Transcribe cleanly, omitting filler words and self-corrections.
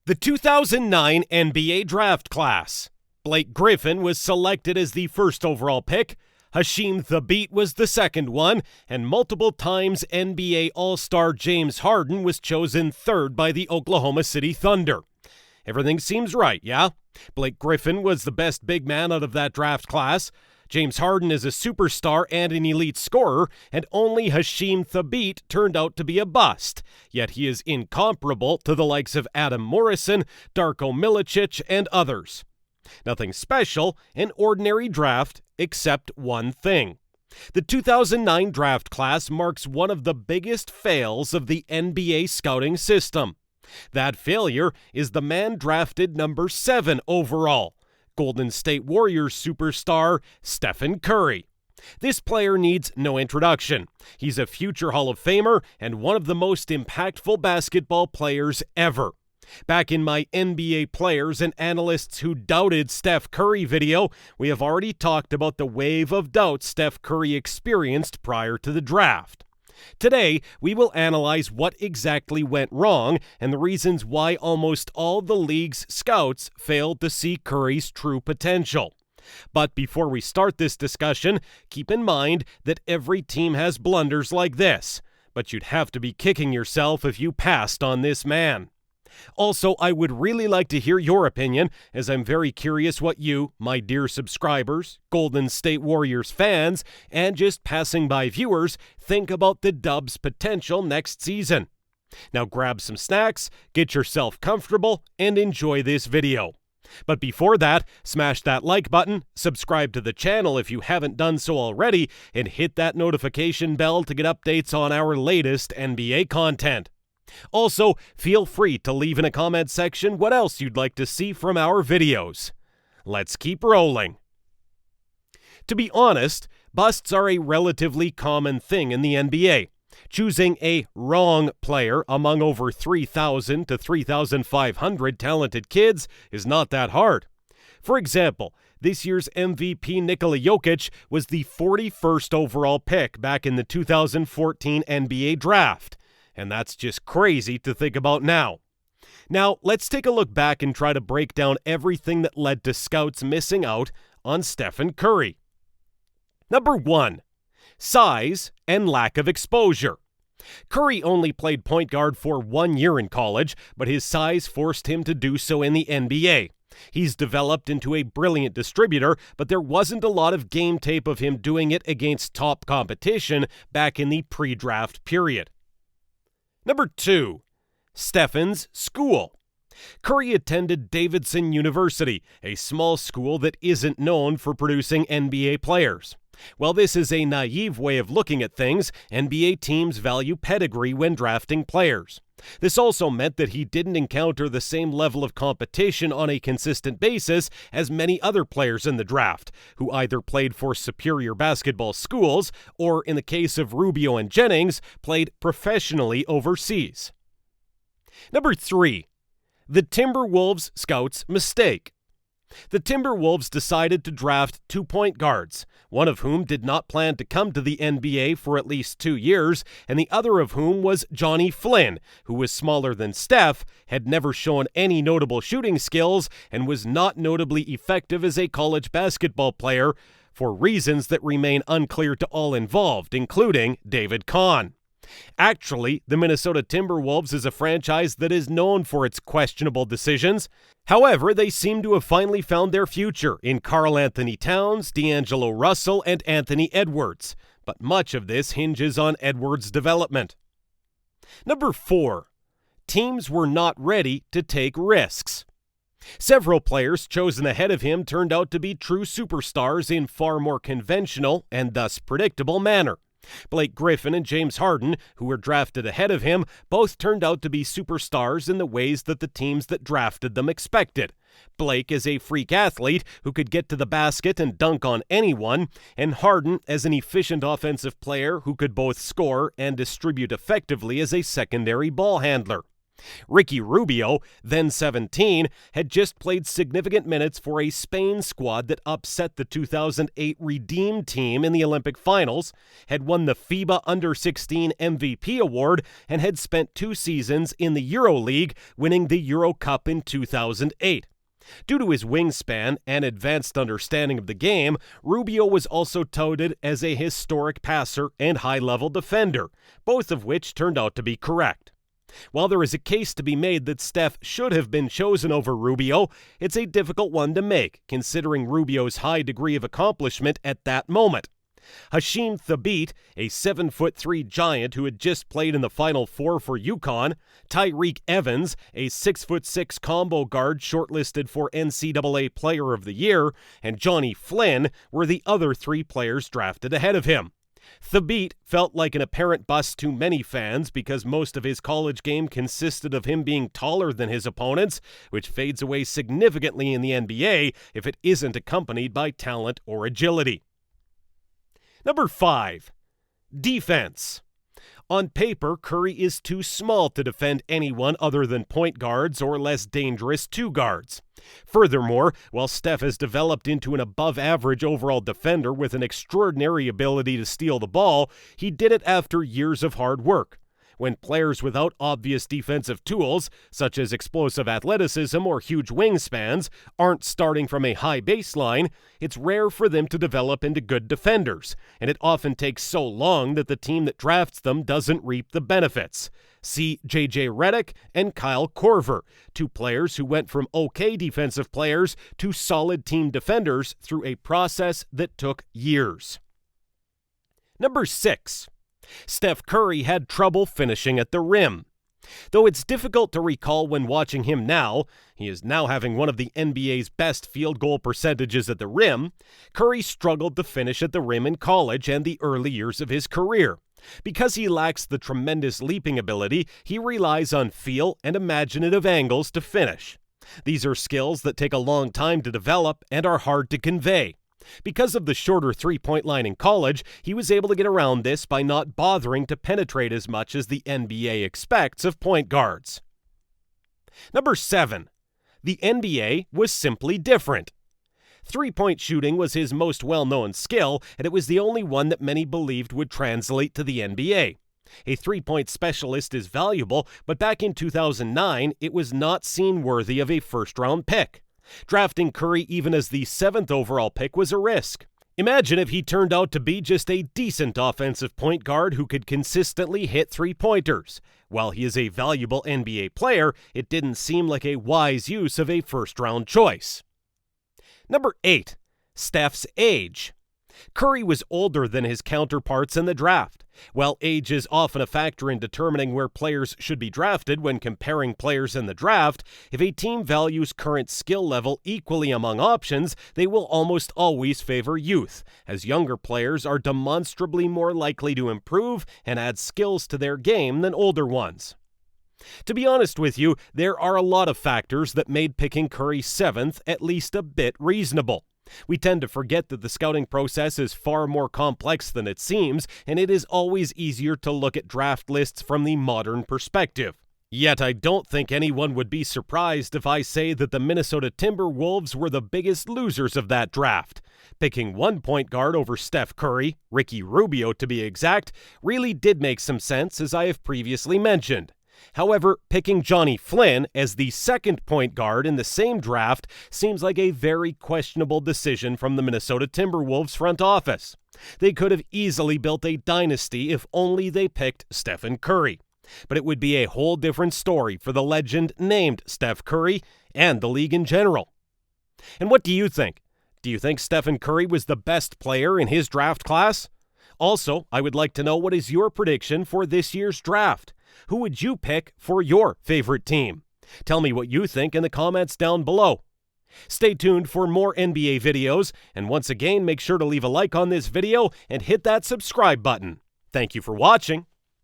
The 2009 NBA Draft Class. Blake Griffin was selected as the first overall pick. Hasheem Thabeet was the second one, and multiple times NBA All-Star James Harden was chosen third by the Oklahoma City Thunder. Everything seems right, yeah? Blake Griffin was the best big man out of that draft class. James Harden is a superstar and an elite scorer, and only Hasheem Thabeet turned out to be a bust. Yet he is incomparable to the likes of Adam Morrison, Darko Milicic, and others. Nothing special, an ordinary draft, except one thing. The 2009 draft class marks one of the biggest fails of the NBA scouting system. That failure is the man drafted number 7 overall, Golden State Warriors superstar Steph Curry. This player needs no introduction. He's a future Hall of Famer and one of the most impactful basketball players ever. Back in my NBA players and analysts who doubted Steph Curry video, we have already talked about the wave of doubt Steph Curry experienced prior to the draft. Today, we will analyze what exactly went wrong and the reasons why almost all the league's scouts failed to see Curry's true potential. But before we start this discussion, keep in mind that every team has blunders like this, but you'd have to be kicking yourself if you passed on this man. Also, I would really like to hear your opinion, as I'm very curious what you, my dear subscribers, Golden State Warriors fans, and just passing by viewers think about the Dubs' potential next season. Now grab some snacks, get yourself comfortable, and enjoy this video. But before that, smash that like button, subscribe to the channel if you haven't done so already, and hit that notification bell to get updates on our latest NBA content. Also, feel free to leave in a comment section what else you'd like to see from our videos. Let's keep rolling. To be honest, busts are a relatively common thing in the NBA. Choosing a wrong player among over 3,000 to 3,500 talented kids is not that hard. For example, this year's MVP Nikola Jokic was the 41st overall pick back in the 2014 NBA Draft. And that's just crazy to think about now. Now, let's take a look back and try to break down everything that led to scouts missing out on Steph Curry. Number 1. Size and lack of exposure. Curry only played point guard for 1 year in college, but his size forced him to do so in the NBA. He's developed into a brilliant distributor, but there wasn't a lot of game tape of him doing it against top competition back in the pre-draft period. Number 2. Stefan's school. Curry attended Davidson University, a small school that isn't known for producing NBA players. While this is a naive way of looking at things, NBA teams value pedigree when drafting players. This also meant that he didn't encounter the same level of competition on a consistent basis as many other players in the draft, who either played for superior basketball schools or, in the case of Rubio and Jennings, played professionally overseas. Number 3. The Timberwolves scouts' mistake. The Timberwolves decided to draft 2 point guards, one of whom did not plan to come to the NBA for at least 2 years, and the other of whom was Johnny Flynn, who was smaller than Steph, had never shown any notable shooting skills, and was not notably effective as a college basketball player for reasons that remain unclear to all involved, including David Kahn. Actually, the Minnesota Timberwolves is a franchise that is known for its questionable decisions. However, they seem to have finally found their future in Karl Anthony Towns, D'Angelo Russell, and Anthony Edwards. But much of this hinges on Edwards' development. Number 4. Teams were not ready to take risks. Several players chosen ahead of him turned out to be true superstars in far more conventional and thus predictable manner. Blake Griffin and James Harden, who were drafted ahead of him, both turned out to be superstars in the ways that the teams that drafted them expected. Blake as a freak athlete who could get to the basket and dunk on anyone, and Harden as an efficient offensive player who could both score and distribute effectively as a secondary ball handler. Ricky Rubio, then 17, had just played significant minutes for a Spain squad that upset the 2008 Redeem team in the Olympic finals, had won the FIBA Under-16 MVP award, and had spent 2 seasons in the EuroLeague, winning the Euro Cup in 2008. Due to his wingspan and advanced understanding of the game, Rubio was also touted as a historic passer and high-level defender, both of which turned out to be correct. While there is a case to be made that Steph should have been chosen over Rubio, it's a difficult one to make, considering Rubio's high degree of accomplishment at that moment. Hasheem Thabeet, a 7'3" giant who had just played in the Final Four for UConn, Tyreke Evans, a 6'6" combo guard shortlisted for NCAA Player of the Year, and Johnny Flynn were the other 3 players drafted ahead of him. Thabeet felt like an apparent bust to many fans because most of his college game consisted of him being taller than his opponents, which fades away significantly in the NBA if it isn't accompanied by talent or agility. Number 5. Defense. On paper, Curry is too small to defend anyone other than point guards or less dangerous 2 guards. Furthermore, while Steph has developed into an above-average overall defender with an extraordinary ability to steal the ball, he did it after years of hard work. When players without obvious defensive tools, such as explosive athleticism or huge wingspans, aren't starting from a high baseline, it's rare for them to develop into good defenders, and it often takes so long that the team that drafts them doesn't reap the benefits. See J.J. Redick and Kyle Korver, 2 players who went from okay defensive players to solid team defenders through a process that took years. Number 6. Steph Curry had trouble finishing at the rim. Though it's difficult to recall when watching him now, he is now having one of the NBA's best field goal percentages at the rim, Curry struggled to finish at the rim in college and the early years of his career. Because he lacks the tremendous leaping ability, he relies on feel and imaginative angles to finish. These are skills that take a long time to develop and are hard to convey. Because of the shorter 3-point line in college, he was able to get around this by not bothering to penetrate as much as the NBA expects of point guards. Number 7. The NBA was simply different. 3-point shooting was his most well-known skill, and it was the only one that many believed would translate to the NBA. A 3-point specialist is valuable, but back in 2009, it was not seen worthy of a first-round pick. Drafting Curry even as the 7th overall pick was a risk. Imagine if he turned out to be just a decent offensive point guard who could consistently hit 3-pointers. While he is a valuable NBA player, it didn't seem like a wise use of a first-round choice. Number 8. Steph's age. Curry was older than his counterparts in the draft. While age is often a factor in determining where players should be drafted when comparing players in the draft, if a team values current skill level equally among options, they will almost always favor youth, as younger players are demonstrably more likely to improve and add skills to their game than older ones. To be honest with you, there are a lot of factors that made picking Curry 7th at least a bit reasonable. We tend to forget that the scouting process is far more complex than it seems, and it is always easier to look at draft lists from the modern perspective. Yet I don't think anyone would be surprised if I say that the Minnesota Timberwolves were the biggest losers of that draft. Picking one point guard over Steph Curry, Ricky Rubio to be exact, really did make some sense, as I have previously mentioned. However, picking Johnny Flynn as the 2nd point guard in the same draft seems like a very questionable decision from the Minnesota Timberwolves front office. They could have easily built a dynasty if only they picked Stephen Curry. But it would be a whole different story for the legend named Steph Curry and the league in general. And what do you think? Do you think Stephen Curry was the best player in his draft class? Also, I would like to know, what is your prediction for this year's draft? Who would you pick for your favorite team? Tell me what you think in the comments down below. Stay tuned for more NBA videos, and once again, make sure to leave a like on this video and hit that subscribe button. Thank you for watching.